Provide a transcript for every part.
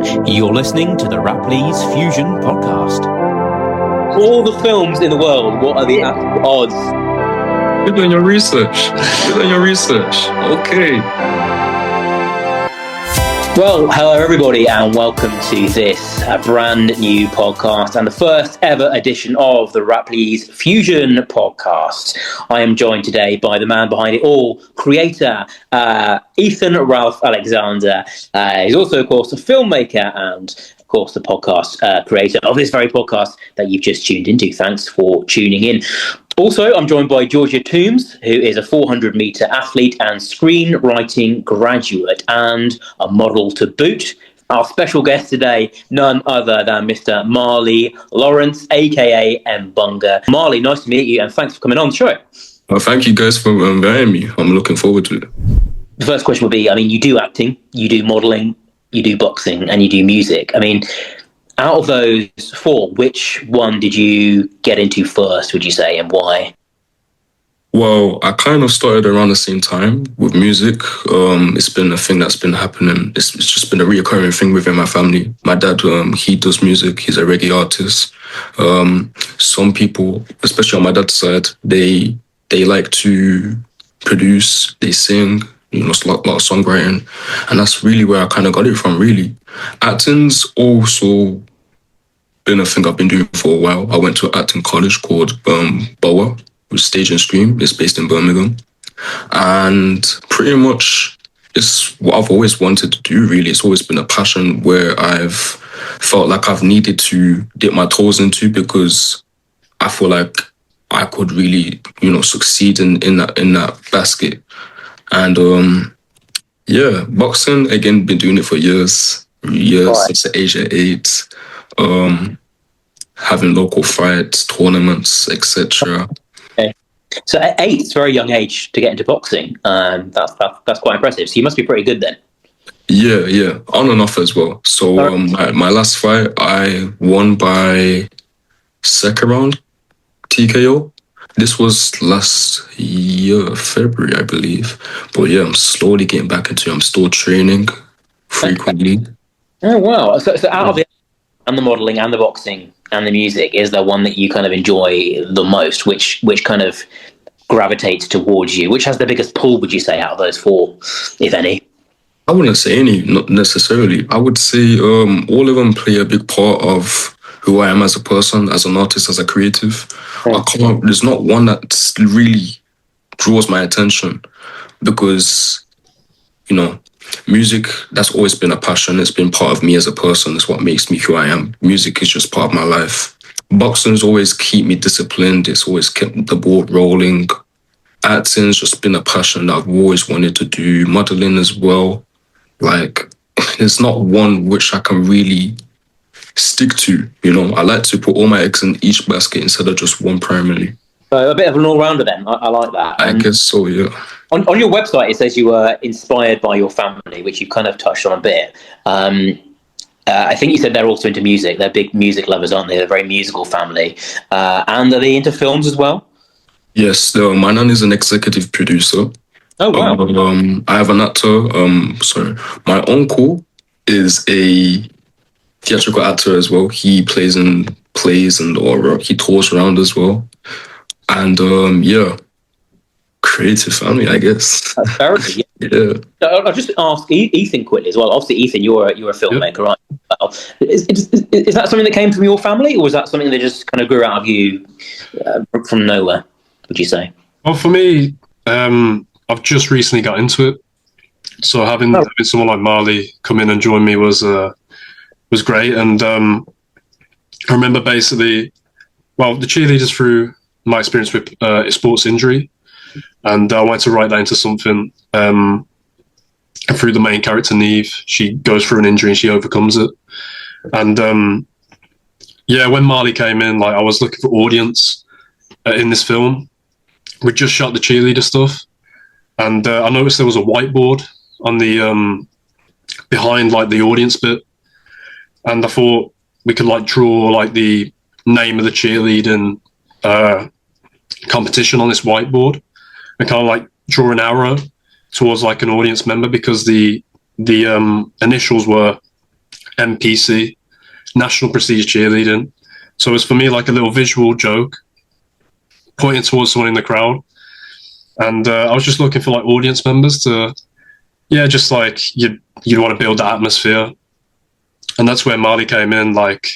You're listening to the Raplyz Fusion Podcast. All the films in the world, what are the odds? You're doing your research. Okay. Well, hello everybody and welcome to this brand new podcast and the first ever edition of the Raplyz Fusion Podcast. I am joined today by the man behind it all, creator Ethan Ralph Alexander. He's also, of course, a filmmaker and, of course, the podcast creator of this very podcast that you've just tuned into. Thanks for tuning in. Also, I'm joined by Georgia Toombs, who is a 400-metre athlete and screenwriting graduate and a model to boot. Our special guest today, none other than Mr. Marley Lawrence, a.k.a. Mbunga. Marley, nice to meet you, and thanks for coming on the show. Well, thank you guys for inviting me. I'm looking forward to it. The first question would be, you do acting, you do modelling, you do boxing, and you do music. Out of those four, which one did you get into first, would you say, and why? Well, I kind of started around the same time with music. It's been a thing that's been happening. It's just been a reoccurring thing within my family. My dad, he does music. He's a reggae artist. Some people, especially on my dad's side, they like to produce, they sing, it's a lot of songwriting. And that's really where I kind of got it from, really. Acting's also been a thing I've been doing for a while. I went to an acting college called BOA, with Stage and Scream. It's based in Birmingham. And pretty much it's what I've always wanted to do, really. It's always been a passion where I've felt like I've needed to dip my toes into because I feel like I could really, succeed in that basket. And boxing, again, been doing it for years since the age of 8. Having local fights, tournaments, etc. Okay. So at 8, it's a very young age to get into boxing. That's quite impressive. So you must be pretty good then. Yeah, on and off as well. So my last fight, I won by second round TKO. This was last year, February, I believe. But yeah, I'm slowly getting back into it. I'm still training frequently. Oh, wow. So out of it, and the modelling and the boxing and the music, is there one that you kind of enjoy the most? Which kind of gravitates towards you? Which has the biggest pull, would you say, out of those four, if any? I wouldn't say any, not necessarily. I would say all of them play a big part of who I am as a person, as an artist, as a creative. There's not one that really draws my attention because, music, that's always been a passion. It's been part of me as a person. It's what makes me who I am. Music is just part of my life. Boxing's always keep me disciplined. It's always kept the ball rolling. Acting's just been a passion that I've always wanted to do. Modeling as well. There's not one which I can really stick to. I like to put all my eggs in each basket instead of just one primarily. So a bit of an all-rounder then. I like that. I guess so, yeah. On your website, it says you were inspired by your family, which you've kind of touched on a bit. I think you said they're also into music. They're big music lovers, aren't they? They're a very musical family. And are they into films as well? Yes, my nan is an executive producer. Oh, wow. I have an actor. My uncle is a theatrical actor as well. He plays in plays and he tours around as well. And creative family, I guess. That's very yeah. I'll just ask Ethan quickly as well. Obviously, Ethan, you're a filmmaker, right? Well, is that something that came from your family, or was that something that just kind of grew out of you from nowhere, would you say? Well, for me, I've just recently got into it. So having someone like Marley come in and join me was great. And I remember basically, the cheerleaders through my experience with a sports injury, and I wanted to write that into something. And through the main character, Neve, she goes through an injury and she overcomes it. And when Marley came in, I was looking for audience in this film. We just shot the cheerleader stuff, and I noticed there was a whiteboard on the behind the audience bit, and I thought we could draw the name of the cheerleading competition on this whiteboard and kind of draw an arrow towards an audience member, because the initials were NPC, National Prestige Cheerleading. So it was for me like a little visual joke pointing towards someone in the crowd. And I was just looking for like audience members to, just like you'd want to build that atmosphere. And that's where Marley came in. Like,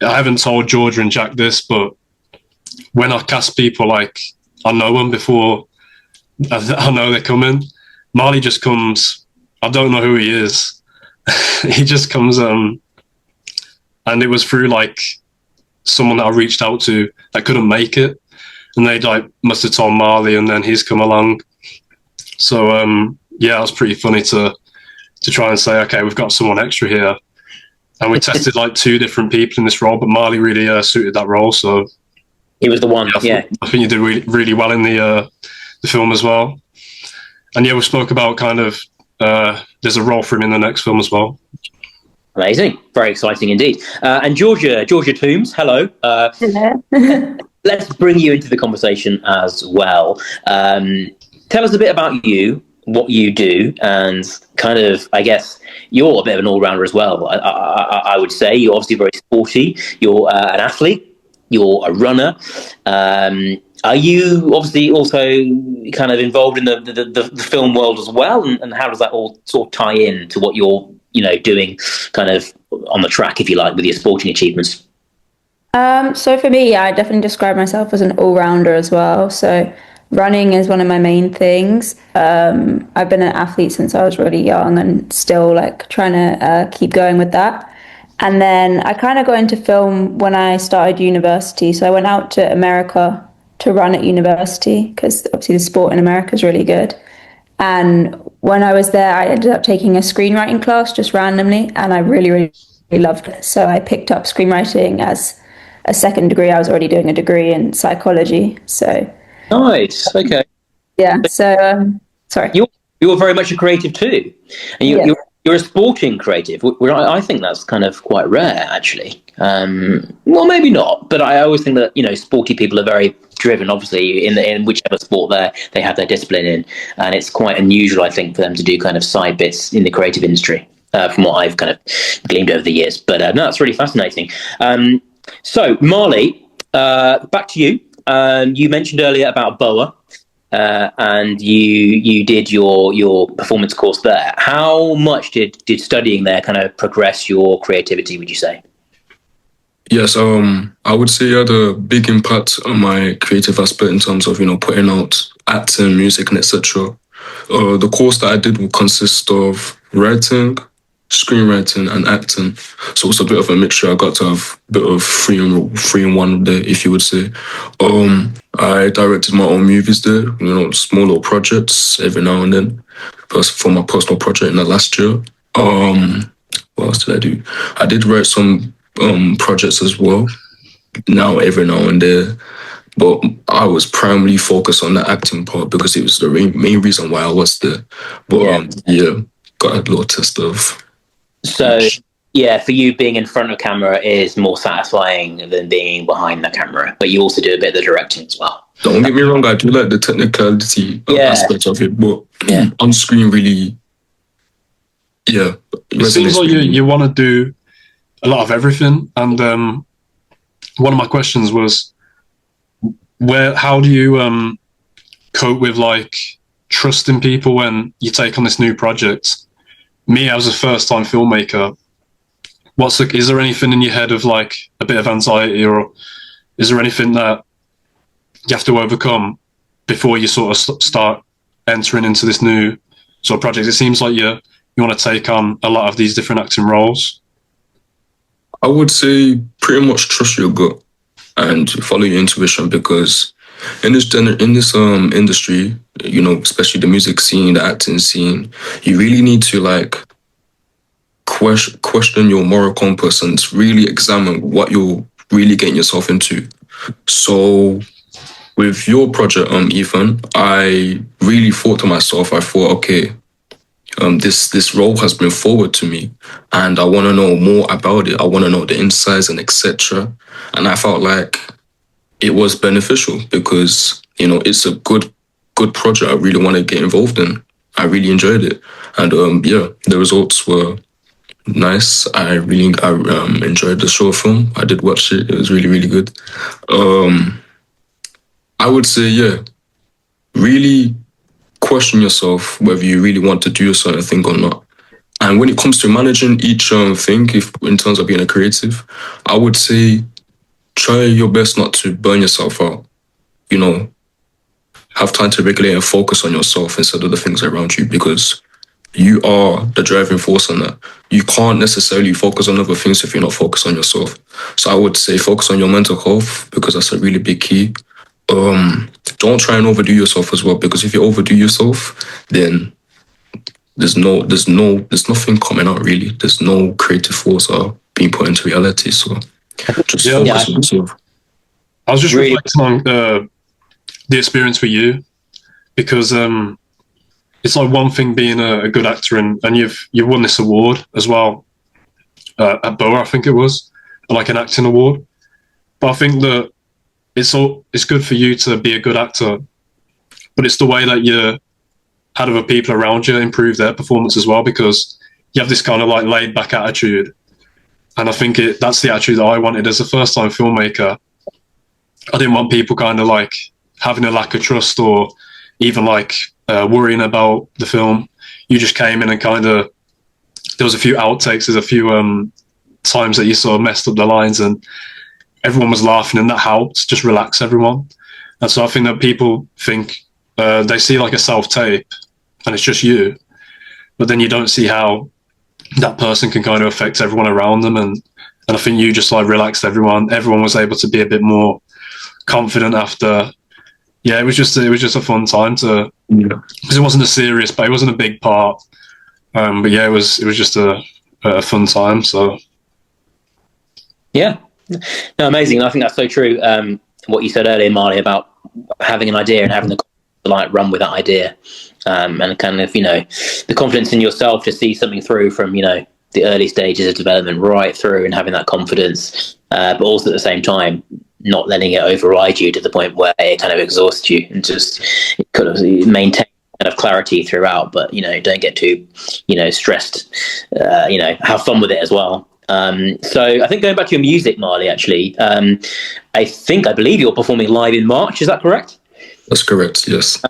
I haven't told Georgia and Jack this, but when I cast people, like, I know them before I know they're coming. Marley just comes, I don't know who he is. He just comes, and it was through like someone that I reached out to that couldn't make it. And they like must have told Marley, and then he's come along. So, it was pretty funny to try and say, okay, we've got someone extra here. And we tested like 2 different people in this role, but Marley really suited that role. So he was the one. I think you did really, really well in the film as well. And we spoke about kind of there's a role for him in the next film as well. Amazing, very exciting indeed. And Georgia Toombs, hello. Let's bring you into the conversation as well. Tell us a bit about you, what you do, and kind of, I guess, you're a bit of an all-rounder as well. I would say you're obviously very sporty. You're an athlete. You're a runner. Are you obviously also kind of involved in the film world as well? And how does that all sort of tie in to what you're, doing kind of on the track, if you like, with your sporting achievements? So for me, I definitely describe myself as an all-rounder as well. So running is one of my main things. I've been an athlete since I was really young and still like trying to keep going with that. And then I kind of got into film when I started university. So I went out to America to run at university because obviously the sport in America is really good. And when I was there, I ended up taking a screenwriting class just randomly, and I really, really, really loved it. So I picked up screenwriting as a second degree. I was already doing a degree in psychology. So nice. Okay. Yeah. So sorry. You're very much a creative too, and you're a sporting creative. Where I think that's kind of quite rare, actually. Well, maybe not, but I always think that sporty people are very driven. Obviously, in whichever sport they have their discipline in, and it's quite unusual, I think, for them to do kind of side bits in the creative industry. From what I've kind of gleaned over the years, but no, that's really fascinating. So, Marley, back to you. You mentioned earlier about BOA. And you did your performance course there. How much did studying there kind of progress your creativity, would you say? Yes, I would say it had a big impact on my creative aspect in terms of, putting out acting, music, and etc. The course that I did would consist of writing, screenwriting, and acting. So it's a bit of a mixture. I got to have a bit of three in one there, if you would say. I directed my own movies there, small little projects every now and then for my personal project in the last year. What else did I do? I did write some projects as well, now every now and then. But I was primarily focused on the acting part because it was the main reason why I was there. But got a little test of... So, for you, being in front of camera is more satisfying than being behind the camera, but you also do a bit of the directing as well. Don't get me wrong, I do like the technicality aspect of it, but on screen really, it seems like you want to do a lot of everything. And one of my questions was, how do you cope with like trusting people when you take on this new project? Me, as a first-time filmmaker, is there anything in your head of like a bit of anxiety, or is there anything that you have to overcome before you sort of start entering into this new sort of project? It seems like you want to take on a lot of these different acting roles. I would say pretty much trust your gut and follow your intuition, because in this industry, especially the music scene, the acting scene, you really need to like question your moral compass and really examine what you're really getting yourself into. So with your project, Ethan, I really thought to myself, okay, this role has been forwarded to me and I want to know more about it. I want to know the insights and etc. And I felt like it was beneficial because, it's a good project I really want to get involved in. I really enjoyed it. And the results were nice. I enjoyed the short film. I did watch it. It was really, really good. I would say, yeah, really question yourself whether you really want to do a certain thing or not. And when it comes to managing each thing, if in terms of being a creative, I would say try your best not to burn yourself out. You know, have time to regulate and focus on yourself instead of the things around you, because you are the driving force on that. You can't necessarily focus on other things if you're not focused on yourself. So I would say focus on your mental health, because that's a really big key. Don't try and overdo yourself as well, because if you overdo yourself, then there's nothing coming out really. There's no creative force being put into reality. So just focus on yourself. I was just reflecting on the experience for you, because it's like one thing being a good actor, and you've won this award as well at BOA, I think it was, like an acting award. But I think that it's good for you to be a good actor, but it's the way that you had other people around you improve their performance as well, because you have this kind of like laid back attitude. And I think that's the attitude that I wanted as a first time filmmaker. I didn't want people kind of like having a lack of trust or even like worrying about the film. You just came in and kind of, there was a few outtakes, there's a few times that you sort of messed up the lines and everyone was laughing, and that helped just relax everyone. And so I think that people think they see like a self-tape and it's just you, but then you don't see how that person can kind of affect everyone around them. And I think you just like relaxed everyone. Everyone was able to be a bit more confident after. Yeah, it was just a fun time to, because it wasn't a serious, but it wasn't a big part. But yeah, it was just a fun time. So yeah, no, amazing. I think that's so true. What you said earlier, Marley, about having an idea and having the like run with that idea, and kind of, you know, the confidence in yourself to see something through from, you know, the early stages of development right through, and having that confidence, but also at the same time not letting it override you to the point where it kind of exhausts you, and just kind of maintain kind of clarity throughout, but, you know, don't get too, you know, stressed, you know, have fun with it as well. So I think going back to your music, Marley, actually, I believe you're performing live in March. Is that correct? That's correct, yes.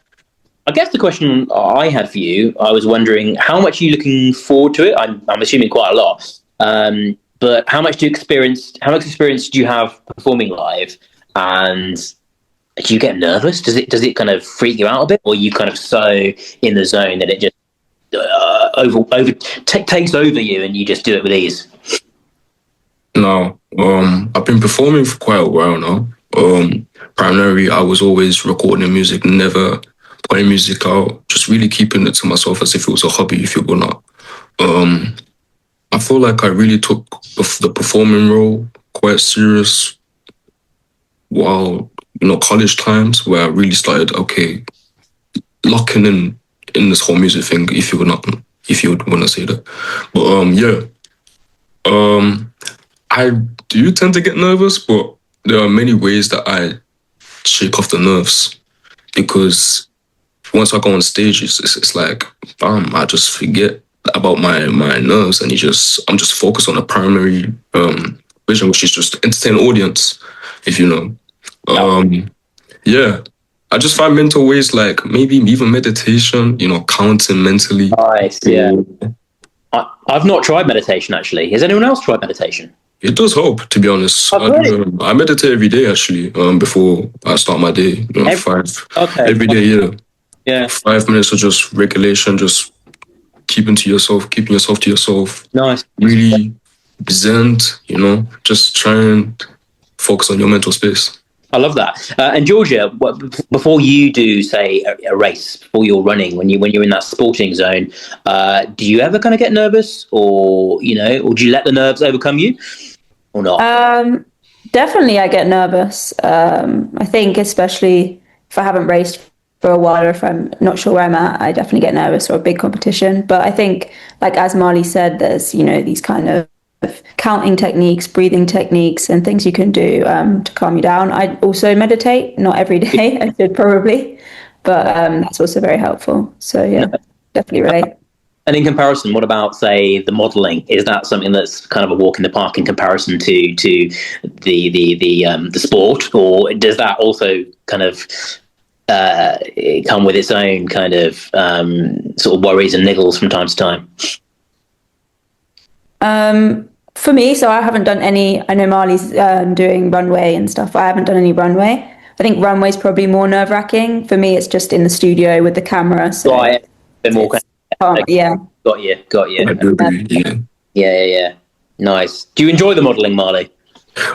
I guess the question I had for you, I was wondering, how much are you looking forward to it? I'm assuming quite a lot. But how much experience do you have performing live? And do you get nervous? Does it kind of freak you out a bit? Or are you kind of so in the zone that it just takes over you and you just do it with ease? No, I've been performing for quite a while now. Primarily, I was always recording music, never putting music out, just really keeping it to myself as if it was a hobby, if you will not. I feel like I really took the performing role quite serious while, you know, college times, where I really started, locking in this whole music thing, if you would want to say that. But I do tend to get nervous, but there are many ways that I shake off the nerves, because once I go on stage, it's like, bam, I just forget about my nerves, and I'm just focused on the primary vision, which is just entertain the audience, if you know. Yeah, I just find mental ways, like maybe even meditation, you know, counting mentally. Nice, yeah. I've not tried meditation, actually. Has anyone else tried meditation? It does help, to be honest. I meditate every day, actually, before I start my day. You know, every day, yeah. Yeah. 5 minutes of just regulation, just keeping yourself to yourself. Nice. Really zen, you know, just try and focus on your mental space. I love that. And Georgia, before you do, say, a race, before you're running, when you're in that sporting zone, do you ever kind of get nervous, or, you know, or do you let the nerves overcome you, or not? Definitely, I get nervous. I think especially if I haven't raced for a while, or if I'm not sure where I'm at, I definitely get nervous for a big competition. But I think, like as Marley said, there's, you know, these kind of counting techniques, breathing techniques, and things you can do to calm you down. I also meditate, not every day, I should probably, but that's also very helpful. So yeah, definitely relate. And in comparison, what about, say, the modelling? Is that something that's kind of a walk in the park in comparison to the sport, or does that also kind of come with its own kind of sort of worries and niggles from time to time? For me, so I haven't done any. I know Marley's doing runway and stuff. I haven't done any runway. I think runway's probably more nerve-wracking. For me, it's just in the studio with the camera. So right. A bit more yeah. Got you. I do agree, Yeah. Nice. Do you enjoy the modelling, Marley?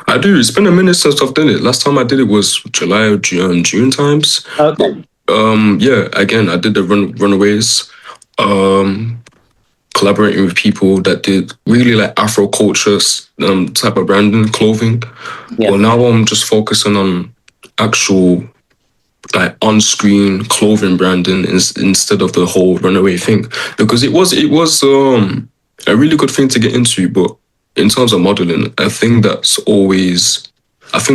I do. It's been a minute since I've done it. Last time I did it was July or June times. Okay. Yeah, again, I did the runaways. Collaborating with people that did really like Afro culture type of branding, clothing. Yeah. Well, now I'm just focusing on actual like on-screen clothing branding instead of the whole runaway thing, because it was a really good thing to get into, but in terms of modeling, a thing that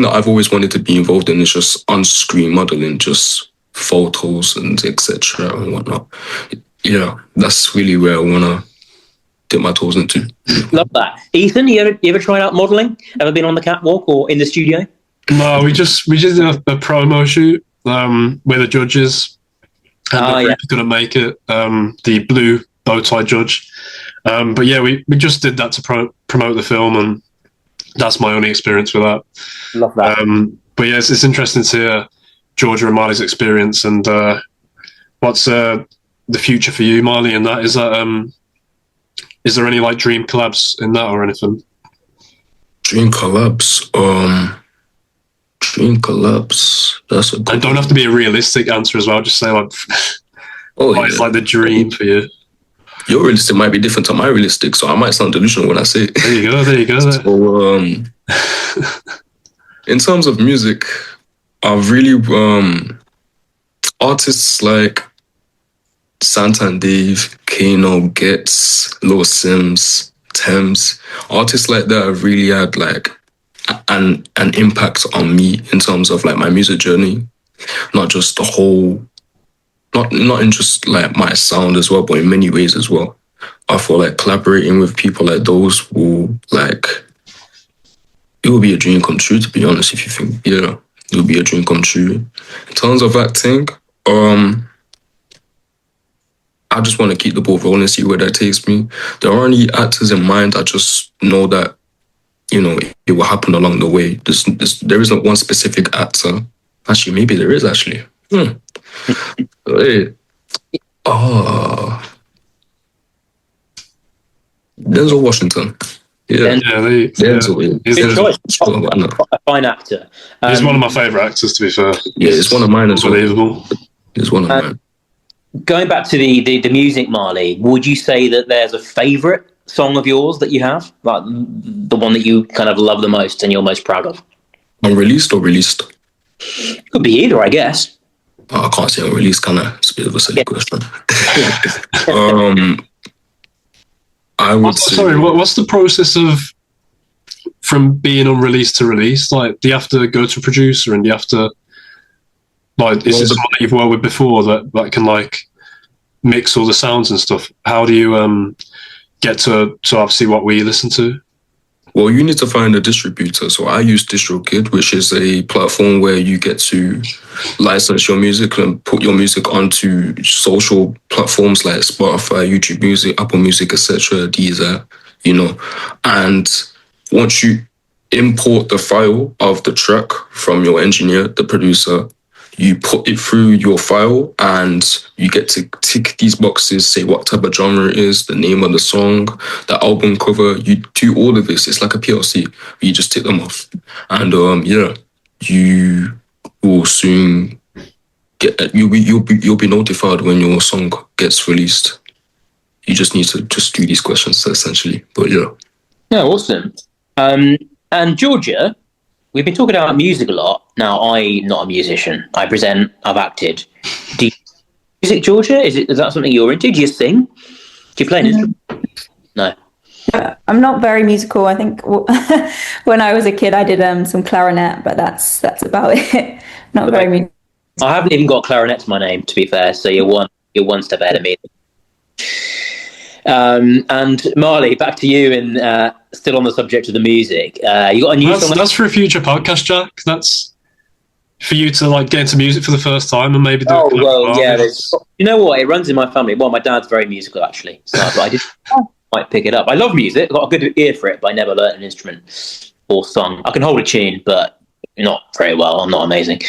I've always wanted to be involved in is just on-screen modeling, just photos and etc. and whatnot. Yeah, that's really where I want to dip my toes into. Love that. Ethan, you ever tried out modelling? Ever been on the catwalk or in the studio? No, we just did a promo shoot with the judges, and the couldn't make it. The blue bow tie judge, but yeah, we just did that to promote the film, and that's my only experience with that. Love that. But yeah, it's interesting to hear Georgia and Marley's experience, and what's the future for you, Marley? And that is there any like dream collabs in that or anything? Dream collabs. That's a good. And don't have to be a realistic answer as well. Just say like, it's like the dream for you. Your realistic might be different to my realistic, so I might sound delusional when I say it. There you go. So, in terms of music, I've really artists like Santa and Dave, Kano, Getz, Lil Sims, Thames, artists like that have really had like an impact on me in terms of like my music journey, not just the whole, not in just like my sound as well, but in many ways as well. I feel like collaborating with people like those will like, it will be a dream come true, to be honest. If you think, yeah, it will be a dream come true. In terms of acting, I just want to keep the ball rolling and see where that takes me. There aren't any actors in mind. I just know that, you know, it will happen along the way. There isn't one specific actor. Actually, maybe there is actually. Hey. Denzel Washington. Yeah, Denzel. Good choice. A fine actor. He's one of my favourite actors, to be fair. Yeah, it's one of mine as well. Unbelievable. It's one of mine. Going back to the music, Marley, would you say that there's a favourite song of yours that you have? Like the one that you kind of love the most and you're most proud of? Unreleased or released? Could be either, I guess. I can't say unreleased, can I? It's a bit of a silly question. I would say... Sorry, what's the process of from being unreleased to released? Like, do you have to go to a producer and do you have to... Like, is this someone that you've worked with before that can, like, mix all the sounds and stuff? How do you get to obviously what we listen to? Well, you need to find a distributor. So I use DistroKid, which is a platform where you get to license your music and put your music onto social platforms like Spotify, YouTube Music, Apple Music, etc., Deezer, you know. And once you import the file of the track from your engineer, the producer, you put it through your file and you get to tick these boxes, say what type of genre it is, the name of the song, the album cover. You do all of this. It's like a PLC. You just tick them off. And you will soon get, you'll be notified when your song gets released. You just need to just do these questions essentially. But yeah. Yeah, awesome. And Georgia, we've been talking about music a lot. Now, I'm not a musician. I present, I've acted. Do you music, Georgia? Is that something you're into? Do you sing? Do you play an instrument? No. I'm not very musical. I think when I was a kid, I did some clarinet, but that's about it. Not very musical. I haven't even got clarinet to my name, to be fair. So you're one step ahead of me. And Marley, back to you, and still on the subject of the music. You got a new song? That's for a future podcast, Jack. That's for you to like get into music for the first time and maybe do. Oh well, yeah. You know what? It runs in my family. Well, my dad's very musical, actually, so I did might pick it up. I love music. I've got a good ear for it, but I never learned an instrument or sung. I can hold a tune, but not very well. I'm not amazing.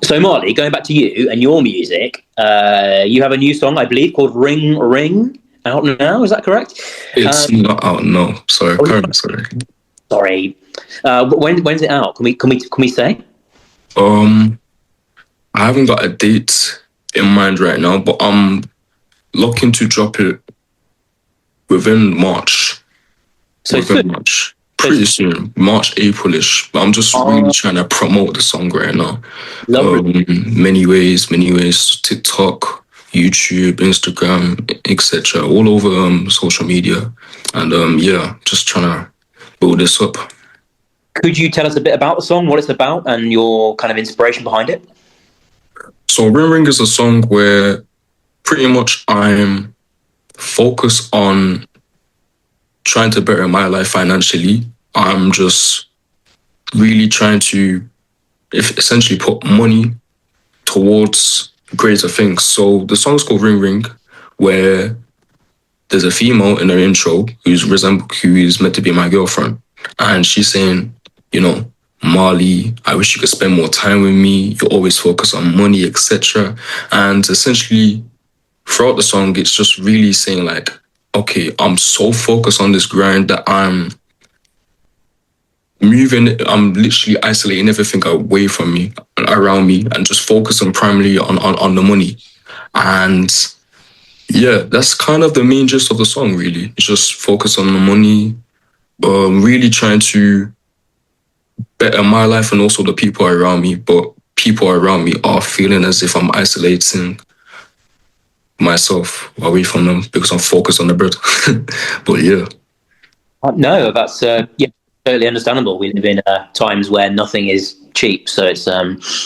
So Marley, going back to you and your music, you have a new song, I believe, called "Ring Ring" out now. Is that correct? It's not out. No, sorry. Sorry. Sorry. When's it out? Can we say? I haven't got a date in mind right now, but I'm looking to drop it within March. March. Pretty soon. March, April-ish. But I'm just really trying to promote the song right now. Many ways. TikTok, YouTube, Instagram, etc. All over social media. And just trying to build this up. Could you tell us a bit about the song, what it's about, and your kind of inspiration behind it? So Ring Ring is a song where pretty much I'm focused on trying to better my life financially. I'm just really trying to essentially put money towards greater things. So the song's called Ring Ring, where there's a female in her intro who is meant to be my girlfriend. And she's saying, Marley, I wish you could spend more time with me. You always focus on money, etc. And essentially, throughout the song, it's just really saying like, okay, I'm so focused on this grind that I'm literally isolating everything away from me, around me, and just focusing primarily on the money. And yeah, that's kind of the main gist of the song, really. It's just focus on the money, really trying to better my life and also the people around me, but people around me are feeling as if I'm isolating myself away from them because I'm focused on the bread. But yeah. No, that's totally understandable. We live in times where nothing is cheap, so it's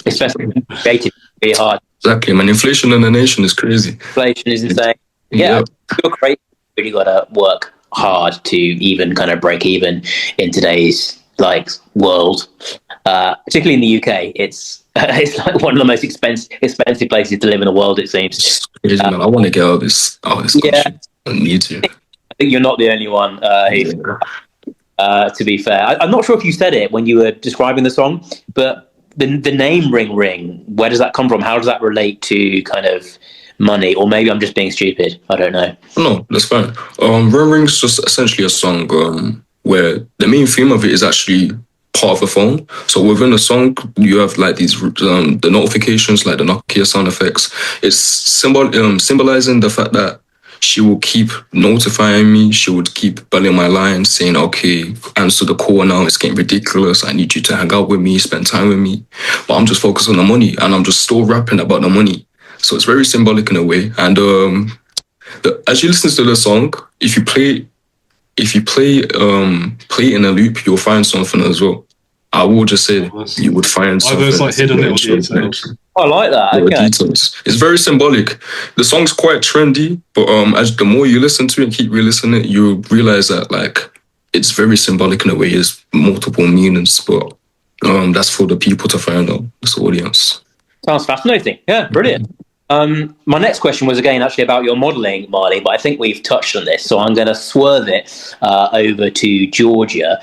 especially creative, really hard. Exactly, man. Inflation in the nation is crazy. Inflation is insane. Yeah, you're creative. Really got to work hard to even kind of break even in today's world, particularly in the UK. It's like one of the most expensive places to live in the world, it seems. Crazy, man. I want to get out of this country. I need to. I think you're not the only one, to be fair. I'm not sure if you said it when you were describing the song, but the name Ring Ring, where does that come from? How does that relate to kind of money? Or maybe I'm just being stupid. I don't know. No, that's fine. Ring Ring's just essentially a song where the main theme of it is actually part of the phone. So within the song, you have like these the notifications, like the Nokia sound effects. It's symbolizing the fact that she will keep notifying me. She would keep belling my line, saying, "Okay, answer the call now. It's getting ridiculous. I need you to hang out with me, spend time with me." But I'm just focused on the money, and I'm just still rapping about the money. So it's very symbolic in a way. And as you listen to the song, if you play it in a loop, you'll find something as well. I will just say you would find something. Those like hidden little details. I like that. Okay. Details. It's very symbolic. The song's quite trendy, but as the more you listen to it and keep re-listening it, you realize that it's very symbolic in a way. It's multiple meanings, but that's for the people to find out. This audience. Sounds fascinating. Yeah, brilliant. My next question was again actually about your modelling, Marley, but I think we've touched on this, so I'm going to swerve it over to Georgia.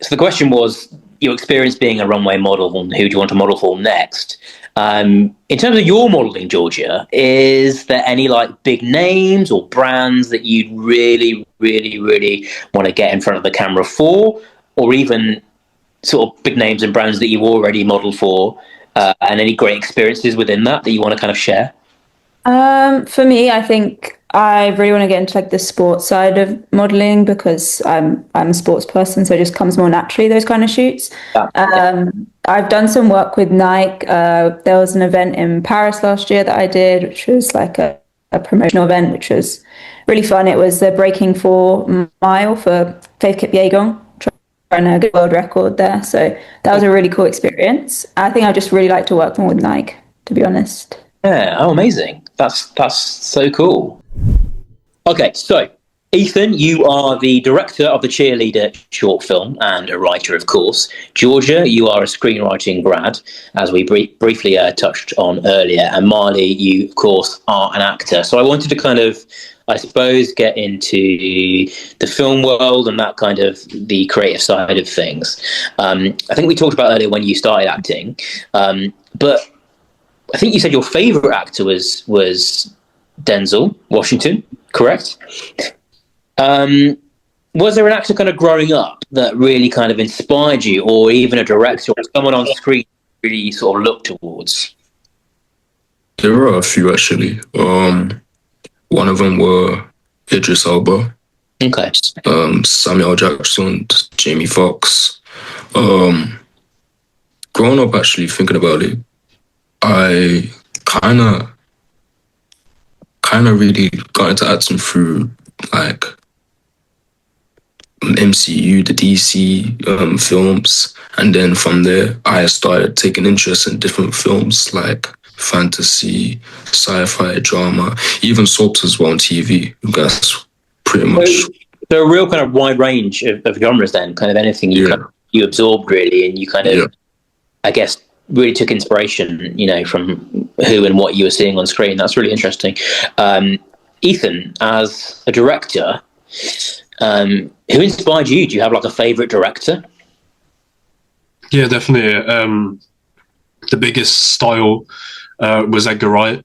So the question was your experience being a runway model and who do you want to model for next? In terms of your modelling, Georgia, is there any big names or brands that you'd really, really, really want to get in front of the camera for, or even sort of big names and brands that you've already modelled for? And any great experiences within that you want to kind of share? For me, I think I really want to get into the sports side of modeling because I'm a sports person, so it just comes more naturally, those kind of shoots. I've done some work with Nike. There was an event in Paris last year that I did, which was a promotional event, which was really fun. It was the breaking 4 mile for Faith Kipyegon, trying to get a world record there. So that was a really cool experience. I think I just really like to work more with Nike, to be honest. Yeah. Oh, amazing. That's so cool. Okay, so Ethan, you are the director of the Cheerleader short film and a writer, of course. Georgia, you are a screenwriting grad, as we briefly touched on earlier. And Marley, you, of course, are an actor. So I wanted to kind of, I suppose, get into the film world and that kind of the creative side of things. I think we talked about earlier when you started acting, but I think you said your favourite actor was Denzel Washington, correct? Was there an actor kind of growing up that really kind of inspired you, or even a director or someone on screen really sort of looked towards? There were a few, actually. One of them were Idris Elba. Okay. Samuel Jackson, Jamie Foxx. Growing up, actually, thinking about it, I kind of really got into acting through, like, MCU, the DC films, and then from there I started taking interest in different films like fantasy, sci-fi, drama, even soaps as well on TV. That's pretty much. So a real kind of wide range of genres then, kind of anything you you absorbed really, and you kind of, I guess, really took inspiration, from who and what you were seeing on screen. That's really interesting. Ethan, as a director, who inspired you? Do you have like a favourite director? Yeah, definitely. The biggest style was Edgar Wright,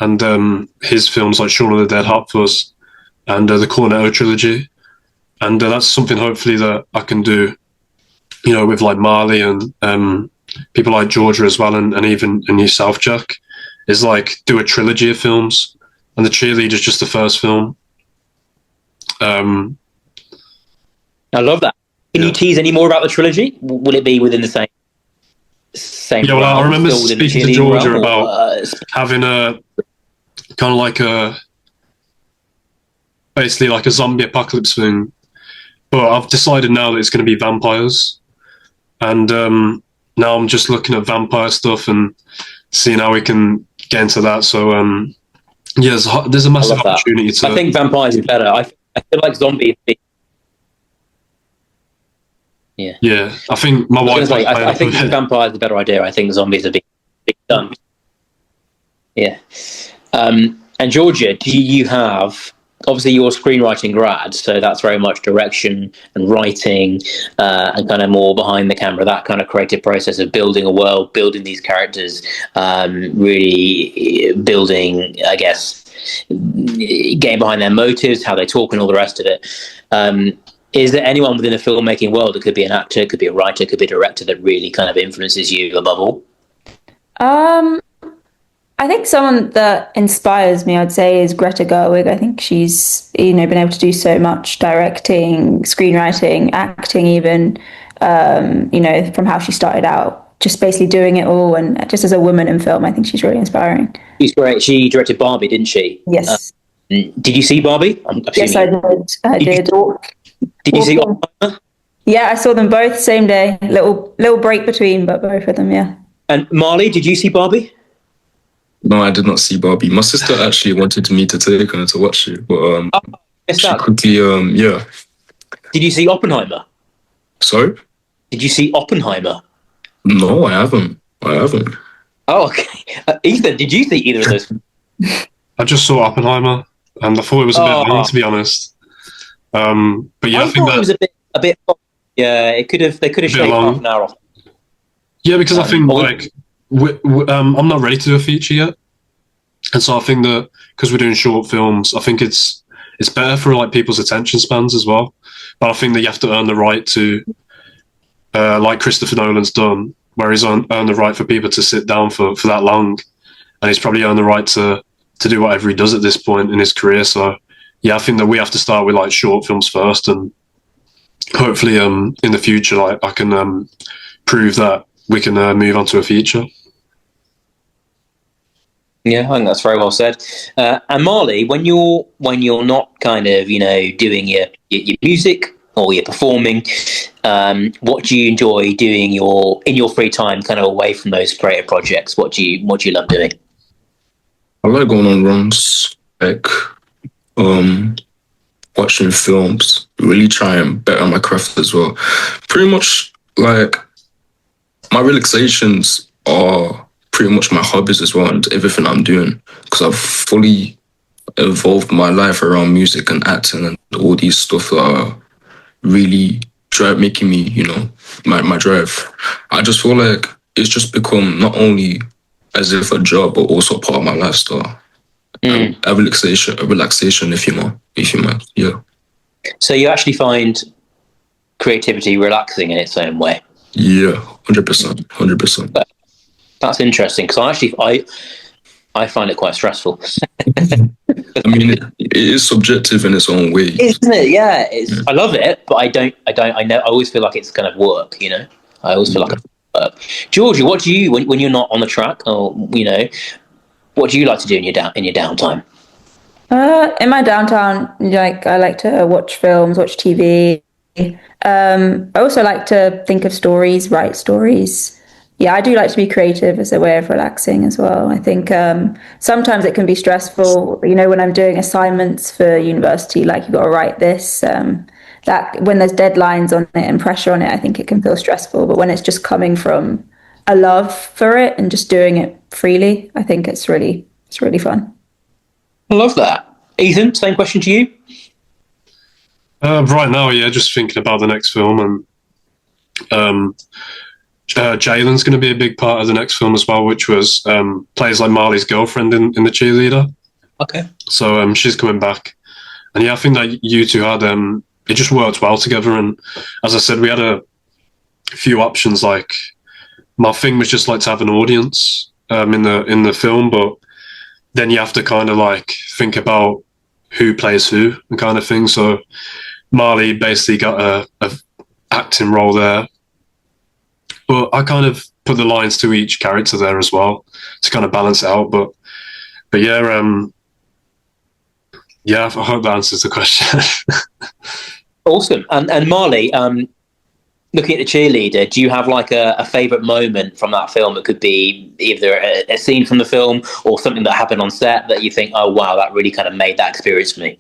and his films like Shaun of the Dead, Hot Fuzz, and the Cornetto trilogy. And that's something hopefully that I can do, with like Marley and people like Georgia as well, and even in yourself, Jack, is like do a trilogy of films, and The Cheerleader is just the first film. I love that. Can you tease any more about the trilogy? Will it be within the same? Yeah, well, I remember speaking to Georgia about having a kind of like basically like a zombie apocalypse thing, but I've decided now that it's going to be vampires, and now I'm just looking at vampire stuff and seeing how we can get into that. So there's a massive opportunity to. I think vampires is better. I feel like zombies. Yeah. I think my wife. I think vampires is a better idea. I think zombies are being done. Yeah. And Georgia, do you have? Obviously, you're a screenwriting grad, so that's very much direction and writing, and kind of more behind the camera. That kind of creative process of building a world, building these characters, really building, I guess, getting behind their motives, how they talk, and all the rest of it. Is there anyone within the filmmaking world, it could be an actor, it could be a writer, it could be a director, that really kind of influences you above all? I think someone that inspires me, I'd say, is Greta Gerwig. I think she's, been able to do so much directing, screenwriting, acting even, from how she started out, just basically doing it all. And just as a woman in film, I think she's really inspiring. She's great. She directed Barbie, didn't she? Yes. Did you see Barbie? Yes, I did. I did. Did you see Oppenheimer? Yeah, I saw them both same day. Little break between, but both of them, yeah. And Marley, did you see Barbie? No, I did not see Barbie. My sister actually wanted me to take her to watch it, but she quickly, Did you see Oppenheimer? Sorry? Did you see Oppenheimer? No, I haven't. Oh, okay. Ethan, did you see either of those? I just saw Oppenheimer, and I thought it was a bit long, to be honest. But yeah, I think that it was a bit. Yeah, they could have shaved half an hour off. Yeah, because I think I'm not ready to do a feature yet, and so I think that because we're doing short films, I think it's better for like people's attention spans as well. But I think that you have to earn the right to, like Christopher Nolan's done, where he's earned the right for people to sit down for that long, and he's probably earned the right to do whatever he does at this point in his career. So yeah, I think that we have to start with like short films first, and hopefully in the future, like I can prove that we can move on to a feature. Yeah, I think that's very well said. And Marley, when you're not kind of doing your music or you're performing, what do you enjoy doing in your free time, kind of away from those creative projects? What do you love doing? I like going on runs. Like watching films, really try and better my craft as well. Pretty much like my relaxations are pretty much my hobbies as well, and everything I'm doing, because I've fully evolved my life around music and acting and all these stuff that are really making me, my drive. I just feel like it's just become not only as if a job, but also part of my lifestyle. A relaxation, if you might. Yeah. So you actually find creativity relaxing in its own way? Yeah, 100%. That's interesting, because I find it quite stressful. I mean, it is subjective in its own way, isn't it? Yeah, I love it, but I always feel like it's kind of work. I always feel like it's work. Georgia, what do you when you're not on the track, or what do you like to do in your downtime? In my downtime, I like to watch films, watch TV. I also like to think of stories, write stories. Yeah, I do like to be creative as a way of relaxing as well. I think sometimes it can be stressful, when I'm doing assignments for university, like you've got to write this, that when there's deadlines on it and pressure on it, I think it can feel stressful. But when it's just coming from a love for it and just doing it freely, I think it's really fun. I love that. Ethan, same question to you. Right now, just thinking about the next film, and Jalen's going to be a big part of the next film as well, which was plays like Marley's girlfriend in the cheerleader. Okay. So she's coming back, and I think that you two had it just worked well together. And as I said, we had a few options. Like my thing was just like to have an audience in the film, but then you have to kind of like think about who plays who and kind of thing. So Marley basically got a acting role there, but I kind of put the lines to each character there as well to kind of balance it out. But yeah, I hope that answers the question. Awesome. And Marley, looking at the cheerleader, do you have like a favourite moment from that film? It could be either a scene from the film or something that happened on set that you think, oh wow, that really kind of made that experience for me.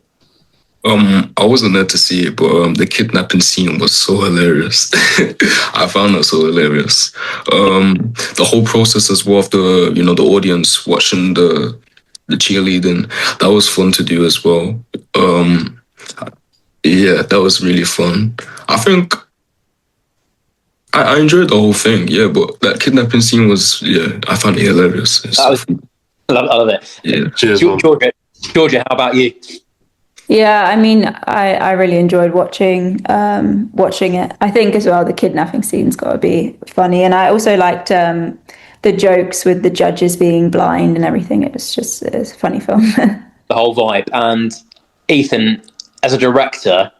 I wasn't there to see it, but the kidnapping scene was so hilarious. I found that so hilarious. The whole process as well of the audience watching the cheerleading, that was fun to do as well. Yeah, that was really fun. I think I enjoyed the whole thing, but that kidnapping scene was, I found it hilarious. I love it. Yeah. Cheers, Georgia, how about you? Yeah, I mean, I really enjoyed watching it. I think as well the kidnapping scene's got to be funny, and I also liked the jokes with the judges being blind and everything. It's a funny film. The whole vibe. And Ethan, as a director,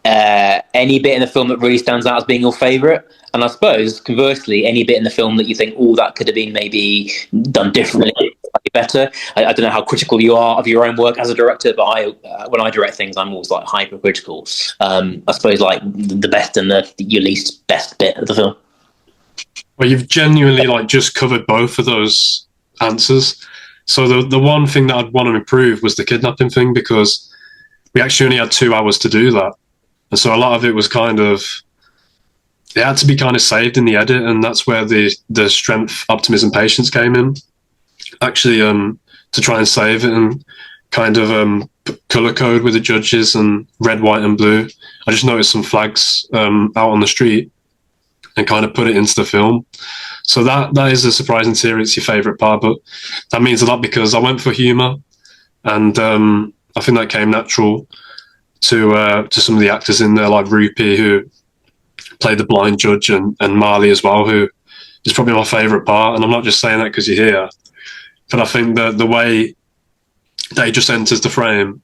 any bit in the film that really stands out as being your favourite? And I suppose, conversely, any bit in the film that you think, that could have been maybe done differently, slightly better? I don't know how critical you are of your own work as a director, but when I direct things, I'm always like hypercritical. I suppose like the best and your least best bit of the film. Well, you've genuinely like just covered both of those answers. So the one thing that I'd want to improve was the kidnapping thing, because we actually only had 2 hours to do that. And so a lot of it was kind of, it had to be kind of saved in the edit, and that's where the strength, optimism, patience came in. Actually, to try and save it and kind of color code with the judges and red, white, and blue. I just noticed some flags out on the street and kind of put it into the film. So that is a surprising theory. It's your favourite part, but that means a lot because I went for humour, and I think that came natural to some of the actors in there, like Rupi, who played the blind judge, and Marley as well, who is probably my favourite part. And I'm not just saying that because you're here, but I think that the way they just enters the frame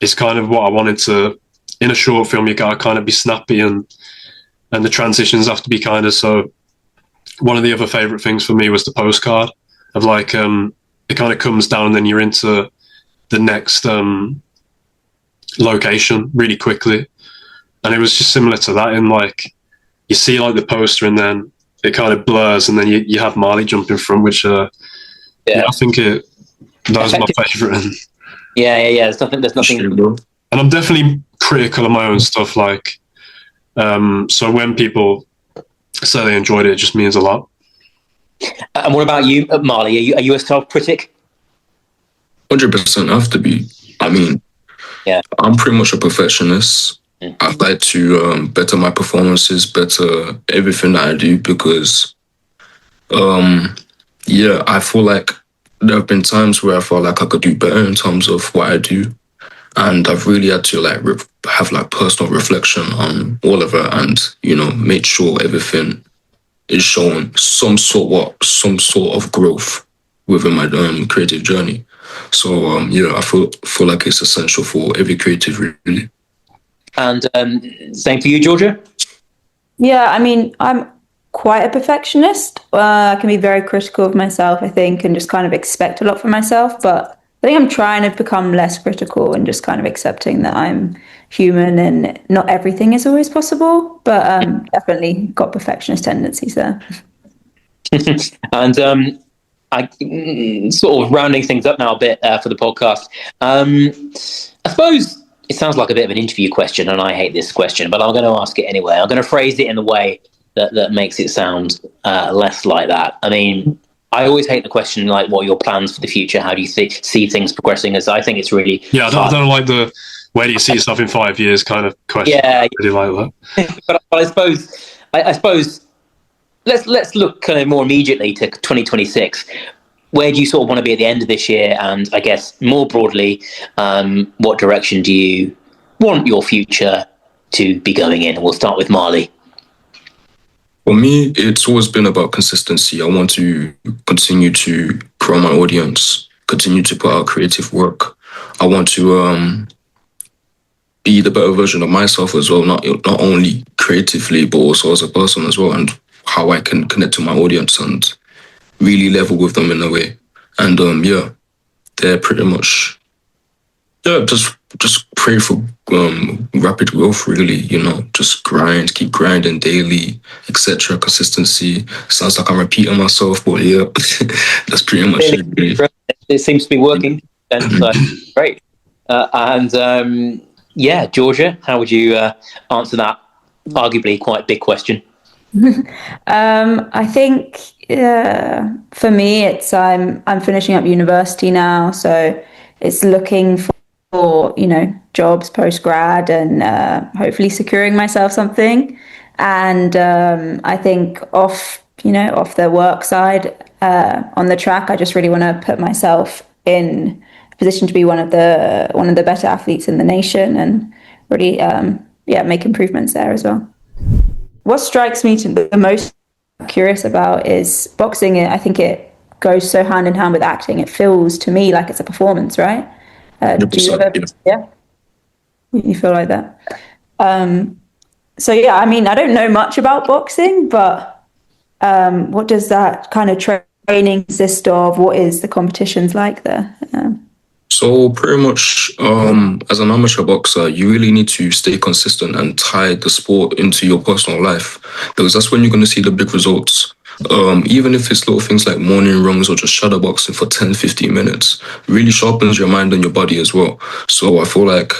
is kind of what I wanted to. In a short film, you got to kind of be snappy, and the transitions have to be kind of so. One of the other favourite things for me was the postcard of like it kind of comes down and then you're into the next location really quickly, and it was just similar to that in like you see like the poster and then it kind of blurs and then you have Marley jump in front, which I think that was my favourite. Yeah. There's nothing. Shit, bro. And I'm definitely critical of my own stuff. Like, so when people say they enjoyed it, it just means a lot. And what about you, Marley? Are you a self-critic? 100% have to be. I mean, Yeah. I'm pretty much a perfectionist. I'd like to better my performances, better everything that I do because, I feel like there have been times where I felt like I could do better in terms of what I do. And I've really had to like have like personal reflection on all of it and, make sure everything is showing some sort of growth within my creative journey. So, I feel like it's essential for every creative, really. And same for you, Georgia? Yeah, I mean, I'm quite a perfectionist. I can be very critical of myself, I think, and just kind of expect a lot from myself. But I think I'm trying to become less critical and just kind of accepting that I'm human and not everything is always possible. But definitely got perfectionist tendencies there. And I sort of rounding things up now a bit for the podcast. I suppose it sounds like a bit of an interview question, and I hate this question, but I'm going to ask it anyway. I'm going to phrase it in the way that makes it sound less like that. I mean, I always hate the question, like, what are your plans for the future? How do you see things progressing? As I think it's really... Yeah, I don't like the where do you see yourself in 5 years kind of question. Yeah. I really like that. but I suppose let's look kind of more immediately to 2026. Where do you sort of want to be at the end of this year? And I guess more broadly, what direction do you want your future to be going in? We'll start with Marley. For me, it's always been about consistency. I want to continue to grow my audience, continue to put out creative work. I want to be the better version of myself as well, not only creatively, but also as a person as well, and how I can connect to my audience and really level with them in a way. And they're pretty much just pray for rapid growth, really, just keep grinding daily, etc. Consistency. Sounds like I'm repeating myself, but yeah, that's pretty much it, really. It seems to be working. Great. Georgia, how would you answer that arguably quite big question? I think for me, it's I'm finishing up university now, so it's looking for jobs post grad and hopefully securing myself something. And I think off the work side, on the track, I just really want to put myself in a position to be one of the better athletes in the nation and really make improvements there as well. What strikes me the most curious about is boxing. I think it goes so hand in hand with acting. It feels to me like it's a performance, right? Do you ever, yeah? You feel like that? So yeah, I mean, I don't know much about boxing, but what does that kind of training consist of? What is the competitions like there? So pretty much, as an amateur boxer, you really need to stay consistent and tie the sport into your personal life, because that's when you're going to see the big results. Even if it's little things like morning runs or just shadow boxing for 10, 15 minutes, really sharpens your mind and your body as well. So I feel like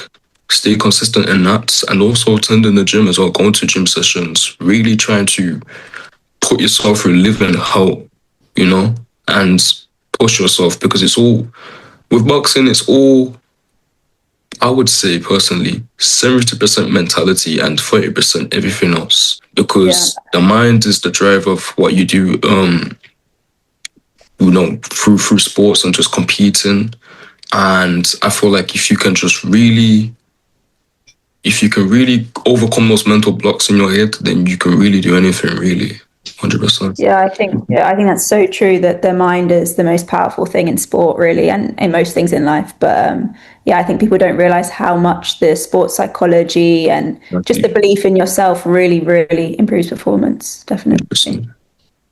stay consistent in that, and also attending the gym as well, going to gym sessions, really trying to put yourself through living hell, and push yourself, because it's all... With boxing, it's all, I would say personally, 70% mentality and 30% everything else. Because the mind is the driver of what you do, through sports and just competing. And I feel like if you can really overcome those mental blocks in your head, then you can really do anything, really. 100%. Yeah, I think that's so true, that the mind is the most powerful thing in sport, really, and in most things in life. But I think people don't realize how much the sports psychology and just the belief in yourself really, really improves performance. Definitely. 100%.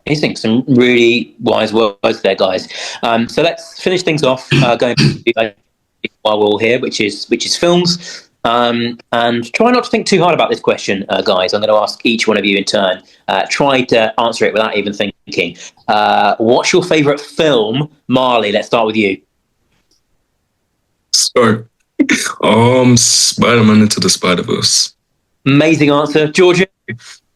Amazing. Some really wise words there, guys. So let's finish things off going while we're all here, which is films. And try not to think too hard about this question, guys. I'm going to ask each one of you in turn. Try to answer it without even thinking. What's your favourite film? Marley, let's start with you. Sorry. Spider-Man Into the Spider-Verse. Amazing answer. Georgia?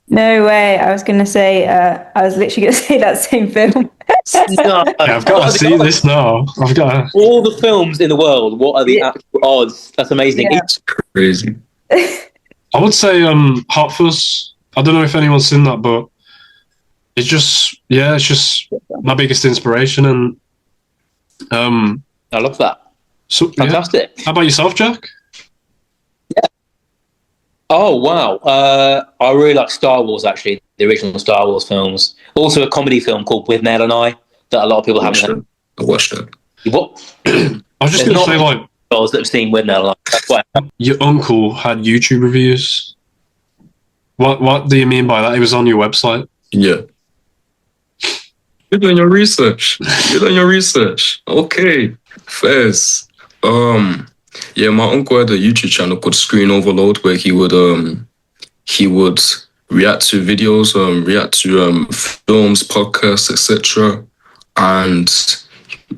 No way. I was going to say, I was literally going to say that same film. No. Yeah, I've got to see this now. I've got to... All the films in the world, what are the actual odds? That's amazing. Yeah. It's crazy. I would say Hot Fuzz. I don't know if anyone's seen that, but it's just my biggest inspiration. And I love that. so, Fantastic. Yeah. How about yourself, Jack? Oh, wow. I really like Star Wars, actually, the original Star Wars films. Also a comedy film called With Nell and I that a lot of people haven't heard. I watched that. What? I was just going to say, like, Girls that have seen With Nell and I. That's why. your uncle had YouTube reviews. What do you mean by that? It was on your website. Yeah. You're doing your research. Okay. Fairs. Yeah, my uncle had a YouTube channel called Screen Overload where he would react to videos, react to films, podcasts, etc. And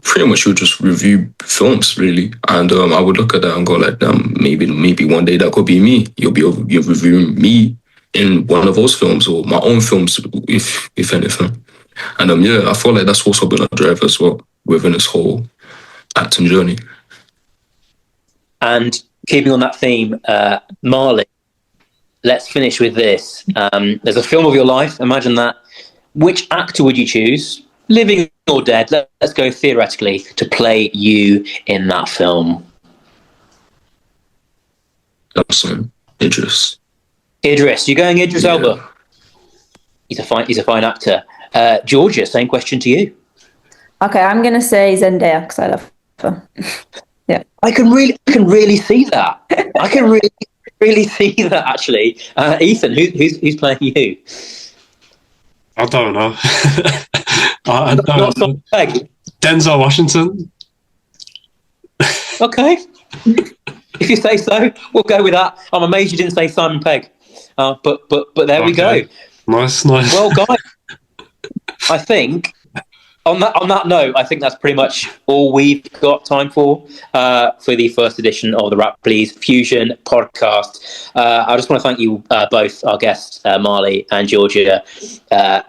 pretty much he would just review films really. And I would look at that and go like, maybe one day that could be me. You're reviewing me in one of those films or my own films, if anything. And yeah, I feel like that's also been a drive as well within this whole acting journey. And keeping on that theme, Marley, let's finish with this. There's a film of your life. Imagine that. Which actor would you choose, living or dead? Let's go theoretically, to play you in that film. Idris. Idris, you're going Idris Elba. He's a fine actor. Georgia, same question to you. Okay, I'm going to say Zendaya because I love her. Yeah, I can really see that. I can really see that actually. Ethan, who's playing you? I don't know. I don't know. Pegg. Denzel Washington. Okay, if you say so, we'll go with that. I'm amazed you didn't say Simon Pegg, but there we go. Nice. Well, guys, I think on that note, I think that's pretty much all we've got time for the first edition of the Raplyz Fusion Podcast. I just want to thank you both, our guests, Marley and Georgia,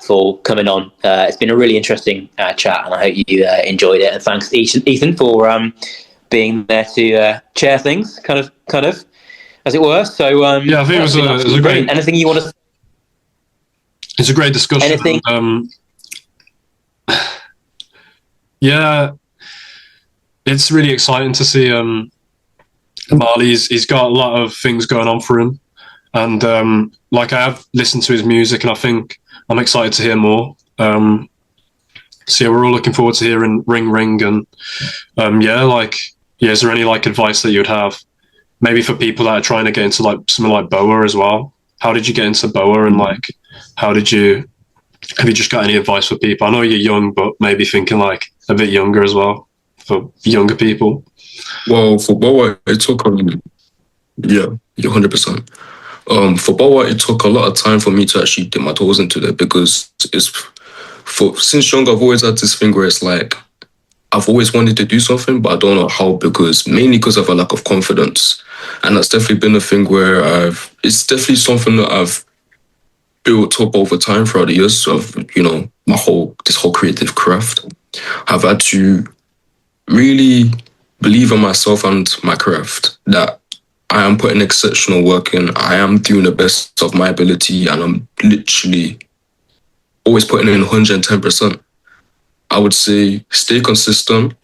for coming on. It's been a really interesting chat, and I hope you enjoyed it. And thanks, Ethan, for being there to chair things, kind of, as it were. So yeah, I think it was a great. Anything you want to? It's a great discussion. Anything? Yeah, it's really exciting to see Marley's. He's got a lot of things going on for him, and like I have listened to his music, and I think I'm excited to hear more. So yeah, we're all looking forward to hearing Ring Ring, and is there any like advice that you'd have, maybe for people that are trying to get into like something like Boa as well? How did you get into Boa, and like have you just got any advice for people? I know you're young, but maybe thinking like a bit younger as well, for younger people. Well, for Boa, it took you're 100%. For Boa, it took a lot of time for me to actually dip my toes into that, because since young, I've always had this thing where it's like I've always wanted to do something, but I don't know how, mainly because of a lack of confidence. And that's definitely been a thing where it's definitely something that I've built up over time throughout the years of, this whole creative craft. I've had to really believe in myself and my craft, that I am putting exceptional work in. I am doing the best of my ability, and I'm literally always putting in 110%. I would say stay consistent,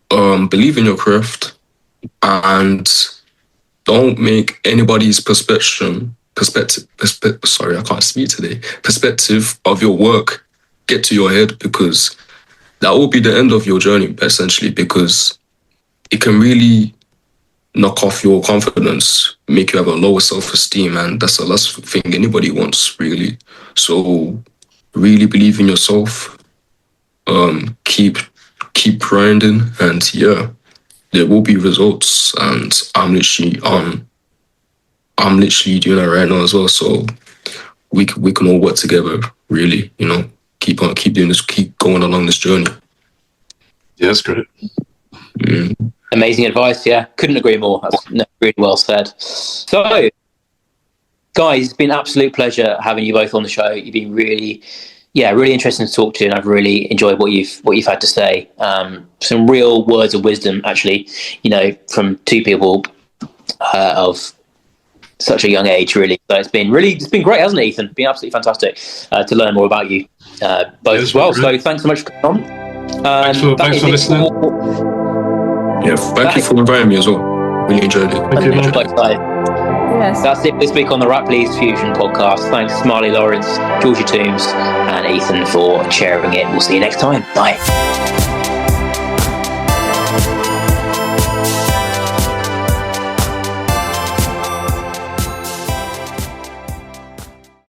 believe in your craft, and don't make anybody's perspective of your work get to your head, because that will be the end of your journey, essentially, because it can really knock off your confidence, make you have a lower self-esteem, and that's the last thing anybody wants, really. So really believe in yourself, keep grinding, and yeah, there will be results. And I'm literally doing that right now as well. So we can all work together, really, keep doing this, keep going along this journey. Yeah, that's great. Amazing advice. Yeah, couldn't agree more. That's really well said. So, guys, it's been an absolute pleasure having you both on the show. You've been really interesting to talk to, and I've really enjoyed what you've had to say. Some real words of wisdom, actually, from two people of such a young age, really. So it's been great, hasn't it, Ethan? It's been absolutely fantastic to learn more about you both as well. So thanks so much for coming on. Thanks for listening. Yeah, thank you for inviting me as well. Really enjoyed it. Thank you, man. Yes. That's it this week on the Raplyz Fusion Podcast. Thanks to Marley Lawrence, Georgia Toombs, and Ethan for chairing it. We'll see you next time. Bye.